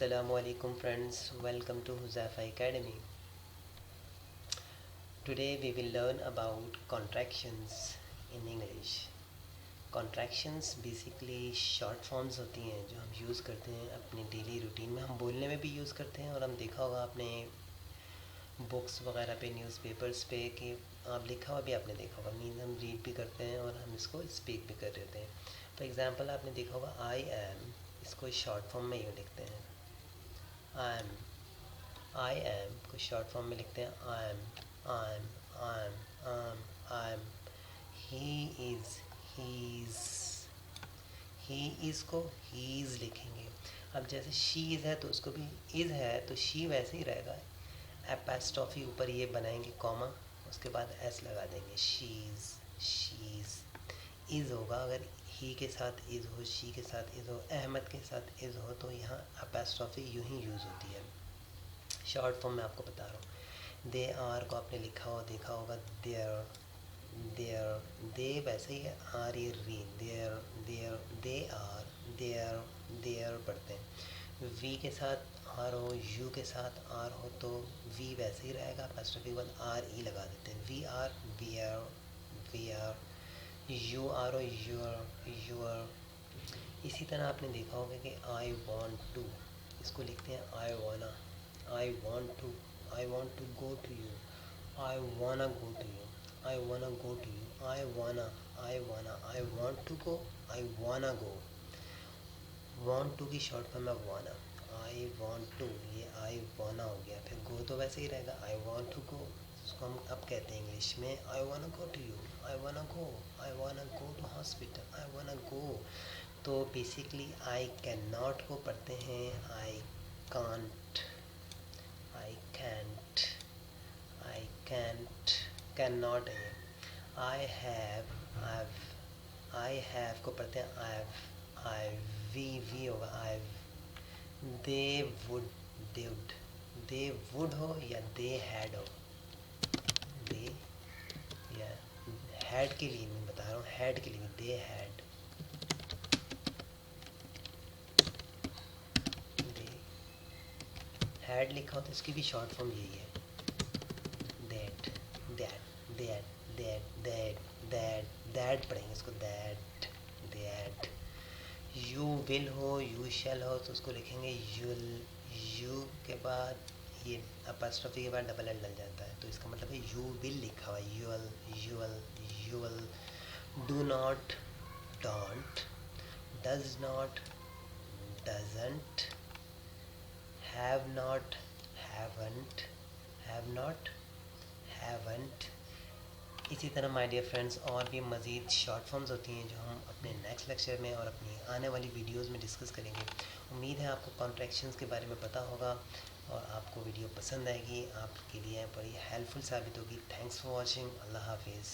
Assalamu alaikum friends, welcome to Huzafa Academy. Today we will learn about contractions in English. Contractions basically short forms होती हैं जो हम use करते हैं अपनी डेली रूटीन में, हम बोलने में भी यूज़ करते हैं और हम देखा होगा आपने बुक्स वगैरह पे, न्यूज़पेपर्स पे कि आप लिखा हुआ भी आपने देखा होगा, मीन हम रीड भी करते हैं और हम इसको स्पीक भी कर देते हैं. फॉर एग्ज़ाम्पल आपने देखा होगा आई एम, इसको शॉर्ट फॉर्म में यूँ लिखते हैं आई एम को शॉर्ट फॉर्म में लिखते हैं I am. He is, he is को हीज़ लिखेंगे. अब जैसे शी इज़ है तो उसको भी इज़ है तो शी वैसे ही रहेगा. एपोस्ट्रोफी ऊपर ये बनाएंगे कॉमा, उसके बाद एस लगा देंगे. शीज़ इज़ होगा. अगर ही के साथ इज़ हो, शी के साथ इज़ हो, अहमद के साथ इज़ हो तो यहाँ एपोस्ट्रोफी यूँ ही यूज़ होती है. शॉर्ट फॉर्म में आपको बता रहा हूँ. दे आर को आपने लिखा हो देखा होगा देयर, दे वैसे ही है, आर ये री, देयर दे आर, देयर पढ़ते हैं. वी के साथ आर हो, यू के साथ आर हो तो वी वैसे ही रहेगा, एपोस्ट्रोफी के बाद आर ई लगा देते हैं. वी आर, यू आर हो, यूर. इसी तरह आपने देखा होगा कि आई वॉन्ट टू, इसको लिखते हैं I want to go to you, I wanna go to you, I want to go, I wanna go. Want to की शॉर्ट फॉर्म है वाना. आई वॉन्ट टू, ये आई वाना हो गया. फिर गो तो वैसे ही रहेगा, आई वॉन्ट टू गो. उसको हम अब कहते हैं इंग्लिश में आई wanna go to you, I wanna go to hospital, I wanna गो. तो बेसिकली आई कैन नॉट को पढ़ते हैं I can't, I can't, can not है. आई हैव को पढ़ते हैं आई वी होगा आई. दे वुड हो या दे हैड हो. दे या हैड के लिए मैं बता रहा हूँ, हैड के लिए दे हैड. दे हैड लिखा हो तो इसकी भी शॉर्ट फॉर्म यही है, दैट पढ़ेंगे इसको, दैट. यू विल हो, यू शैल हो तो उसको लिखेंगे यूल. यू के बाद ये अपॉस्ट्रोफी के बाद डबल एल लग जाता है तो इसका मतलब है यू विल लिखा हुआ है, you'll. Do not, don't. Does not, doesn't. Have not, haven't. इसी तरह माय डियर फ्रेंड्स और भी मज़ीद शॉर्ट फॉर्म्स होती हैं जो हम अपने नेक्स्ट लेक्चर में और अपनी आने वाली वीडियोस में डिस्कस करेंगे. उम्मीद है आपको कॉन्ट्रैक्शंस के बारे में पता होगा और आपको वीडियो पसंद आएगी, आपके लिए बड़ी हेल्पफुल साबित होगी. Thanks for watching. अल्लाह हाफिज़.